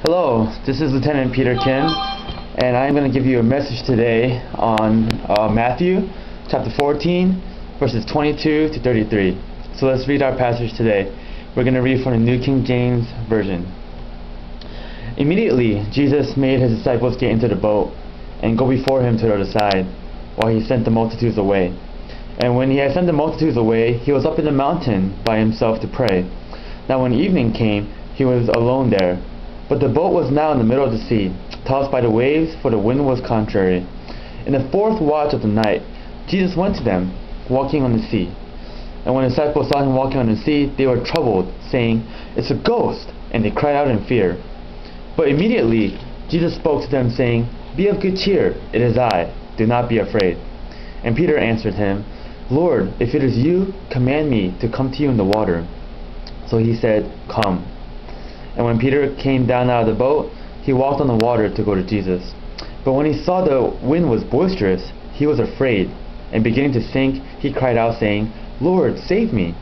Hello, this is Lieutenant Peter Kim, and I'm going to give you a message today on Matthew chapter 14, verses 22 to 33. So let's read our passage today. We're going to read from the New King James Version. Immediately, Jesus made his disciples get into the boat and go before him to the other side, while he sent the multitudes away. And when he had sent the multitudes away, he was up in the mountain by himself to pray. Now when evening came, he was alone there. But the boat was now in the middle of the sea, tossed by the waves, for the wind was contrary. In the fourth watch of the night, Jesus went to them, walking on the sea. And when the disciples saw him walking on the sea, they were troubled, saying, "It's a ghost!" And they cried out in fear. But immediately Jesus spoke to them, saying, "Be of good cheer, it is I, do not be afraid." And Peter answered him, "Lord, if it is you, command me to come to you in the water." So he said, "Come." And when Peter came down out of the boat, he walked on the water to go to Jesus. But when he saw the wind was boisterous, he was afraid, and beginning to sink, he cried out, saying, "Lord, save me."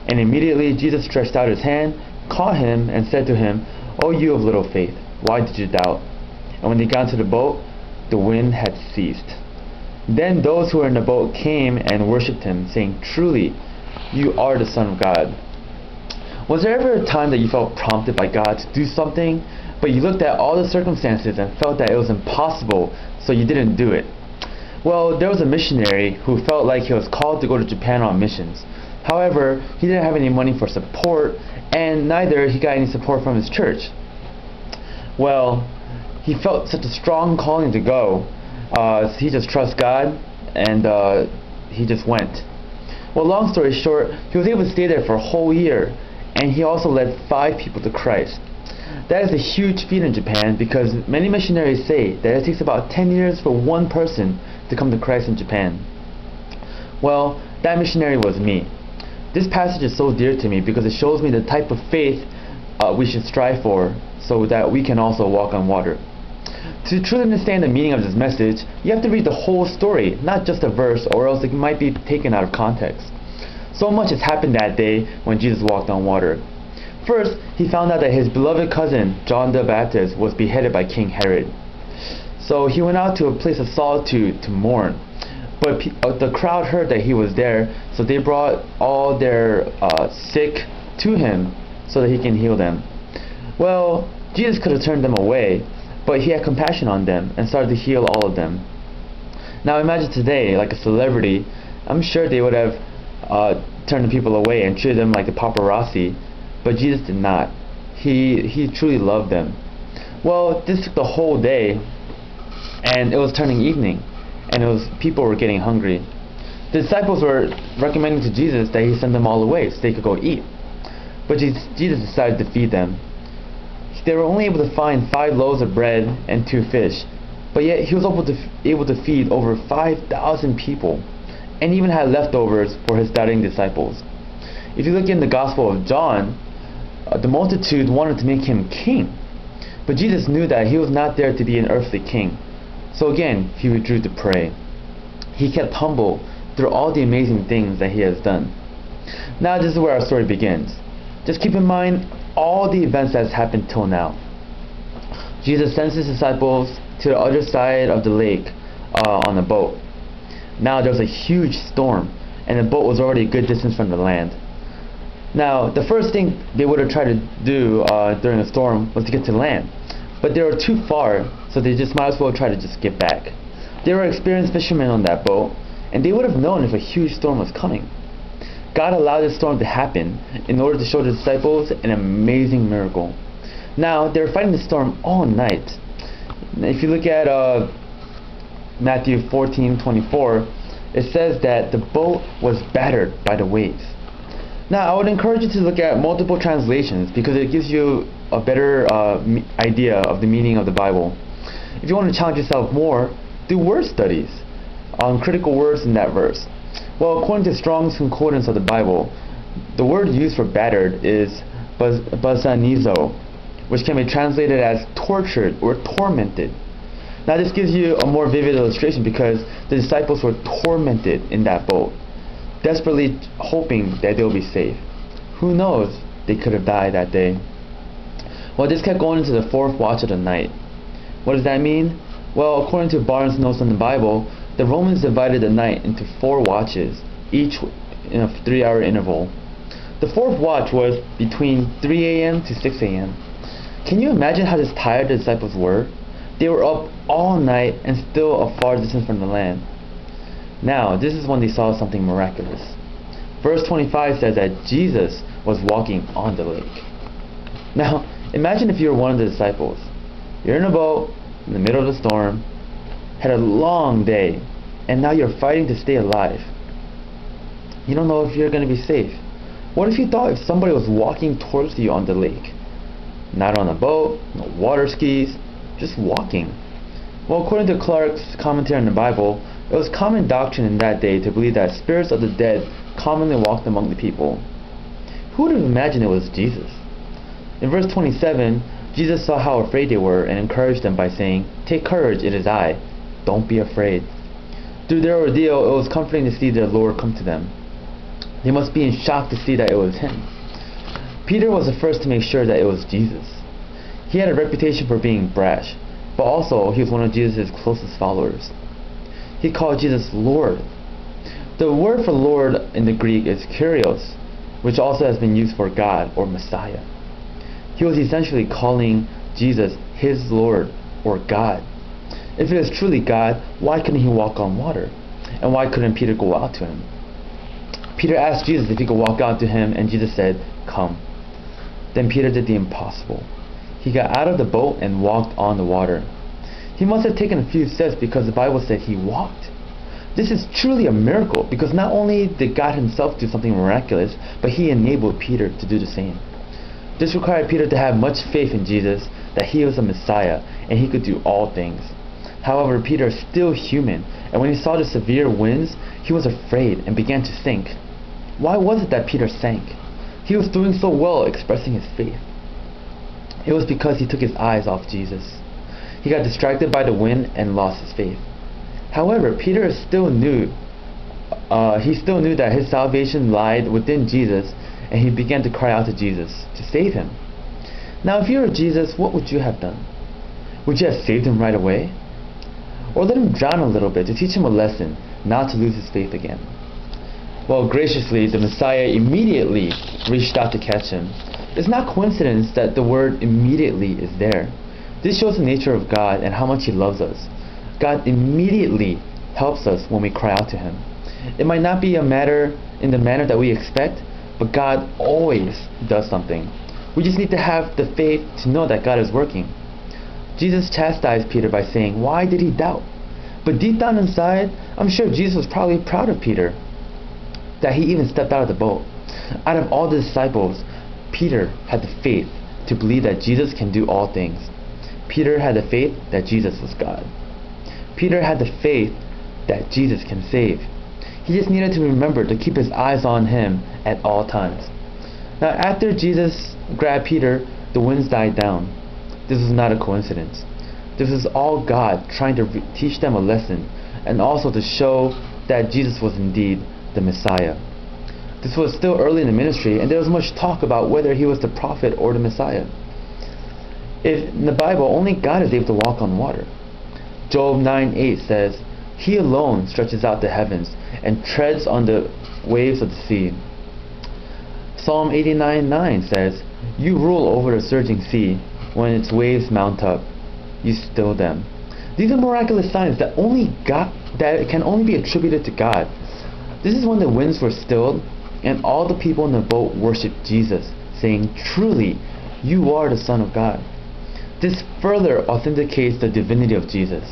And immediately Jesus stretched out his hand, caught him, and said to him, "O you of little faith, why did you doubt?" And when they got into the boat, the wind had ceased. Then those who were in the boat came and worshipped him, saying, "Truly, you are the Son of God." Was there ever a time that you felt prompted by God to do something, but you looked at all the circumstances and felt that it was impossible, so you didn't do it? Well, there was a missionary who felt like he was called to go to Japan on missions. However, he didn't have any money for support, and neither he got any support from his church. Well, he felt such a strong calling to go, so he just trusts God, and he just went. Well, long story short, he was able to stay there for a whole year, and he also led 5 people to Christ. That is a huge feat in Japan, because many missionaries say that it takes about 10 years for one person to come to Christ in Japan. Well, that missionary was me. This passage is so dear to me because it shows me the type of faith we should strive for, so that we can also walk on water. To truly understand the meaning of this message, you have to read the whole story, not just a verse, or else it might be taken out of context. So much has happened that day when Jesus walked on water. First, he found out that his beloved cousin, John the Baptist, was beheaded by King Herod. So he went out to a place of solitude to mourn. But the crowd heard that he was there, so they brought all their sick to him so that he can heal them. Well, Jesus could have turned them away, but he had compassion on them and started to heal all of them. Now imagine today, like a celebrity, I'm sure they would have turned the people away and treated them like the paparazzi, but Jesus did not. He truly loved them. Well, this took the whole day, and it was turning evening, and people were getting hungry. The disciples were recommending to Jesus that he send them all away so they could go eat, but Jesus decided to feed them. They were only able to find 5 loaves of bread and 2 fish, but yet he was able to feed over 5,000 people, and even had leftovers for his doubting disciples. If you look in the Gospel of John, the multitude wanted to make him king, but Jesus knew that he was not there to be an earthly king. So again, he withdrew to pray. He kept humble through all the amazing things that he has done. Now this is where our story begins. Just keep in mind all the events that has happened till now. Jesus sends his disciples to the other side of the lake on a boat. Now there was a huge storm, and the boat was already a good distance from the land. Now the first thing they would have tried to do during a storm was to get to land, but they were too far, so they just might as well try to just get back. They were experienced fishermen on that boat, and they would have known if a huge storm was coming. God allowed this storm to happen in order to show the disciples an amazing miracle. Now they were fighting the storm all night. If you look at Matthew 14:24, it says that the boat was battered by the waves. Now I would encourage you to look at multiple translations because it gives you a better idea of the meaning of the Bible. If you want to challenge yourself more, do word studies on critical words in that verse. Well, according to Strong's Concordance of the Bible, the word used for battered is basanizo, which can be translated as tortured or tormented. Now this gives you a more vivid illustration because the disciples were tormented in that boat, desperately hoping that they'll be safe. Who knows, they could have died that day. Well, this kept going into the fourth watch of the night. What does that mean? Well, according to Barnes' notes on the Bible, the Romans divided the night into 4 watches, each in a 3-hour interval. The fourth watch was between 3 a.m. to 6 a.m. Can you imagine how tired the disciples were? They were up all night and still a far distance from the land. Now, this is when they saw something miraculous. Verse 25 says that Jesus was walking on the lake. Now, imagine if you were one of the disciples. You're in a boat in the middle of the storm, had a long day, and now you're fighting to stay alive. You don't know if you're going to be safe. What if you thought if somebody was walking towards you on the lake? Not on a boat, no water skis, just walking. Well, according to Clark's commentary on the Bible, it was common doctrine in that day to believe that spirits of the dead commonly walked among the people. Who would have imagined it was Jesus? In verse 27, Jesus saw how afraid they were and encouraged them by saying, "Take courage, it is I. Don't be afraid." Through their ordeal, it was comforting to see their Lord come to them. They must be in shock to see that it was Him. Peter was the first to make sure that it was Jesus. He had a reputation for being brash, but also he was one of Jesus' closest followers. He called Jesus Lord. The word for Lord in the Greek is Kyrios, which also has been used for God or Messiah. He was essentially calling Jesus his Lord or God. If it was truly God, why couldn't he walk on water? And why couldn't Peter go out to him? Peter asked Jesus if he could walk out to him, and Jesus said, "Come." Then Peter did the impossible. He got out of the boat and walked on the water. He must have taken a few steps because the Bible said he walked. This is truly a miracle because not only did God himself do something miraculous, but he enabled Peter to do the same. This required Peter to have much faith in Jesus, that he was a Messiah and he could do all things. However, Peter is still human, and when he saw the severe winds, he was afraid and began to sink. Why was it that Peter sank? He was doing so well expressing his faith. It was because he took his eyes off Jesus. He got distracted by the wind and lost his faith. However, Peter still knew that his salvation lied within Jesus, and he began to cry out to Jesus to save him. Now, if you were Jesus, what would you have done? Would you have saved him right away? Or let him drown a little bit to teach him a lesson, not to lose his faith again? Well, graciously, the Messiah immediately reached out to catch him. It's not coincidence that the word immediately is there. This shows the nature of God and how much He loves us. God immediately helps us when we cry out to Him. It might not be in the manner that we expect, but God always does something. We just need to have the faith to know that God is working. Jesus chastised Peter by saying, "Why did he doubt?" But deep down inside, I'm sure Jesus was probably proud of Peter, that he even stepped out of the boat. Out of all the disciples, Peter had the faith to believe that Jesus can do all things. Peter had the faith that Jesus was God. Peter had the faith that Jesus can save. He just needed to remember to keep his eyes on Him at all times. Now, after Jesus grabbed Peter, the winds died down. This was not a coincidence. This is all God trying to teach them a lesson, and also to show that Jesus was indeed the Messiah. This was still early in the ministry, and there was much talk about whether he was the prophet or the Messiah. In the Bible, only God is able to walk on water. Job 9:8 says, "He alone stretches out the heavens and treads on the waves of the sea." Psalm 89:9 says, "You rule over the surging sea. When its waves mount up, you still them." These are miraculous signs that can only be attributed to God. This is when the winds were stilled and all the people in the boat worshipped Jesus, saying, "Truly, you are the Son of God." This further authenticates the divinity of Jesus.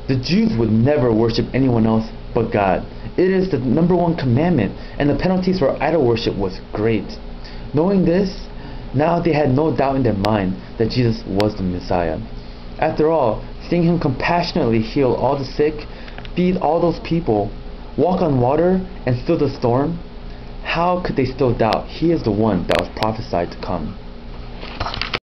The Jews would never worship anyone else but God. It is the #1 commandment, and the penalties for idol worship was great. Knowing this, now they had no doubt in their mind that Jesus was the Messiah. After all, seeing Him compassionately heal all the sick, feed all those people, walk on water, and still the storm, how could they still doubt He is the one that was prophesied to come?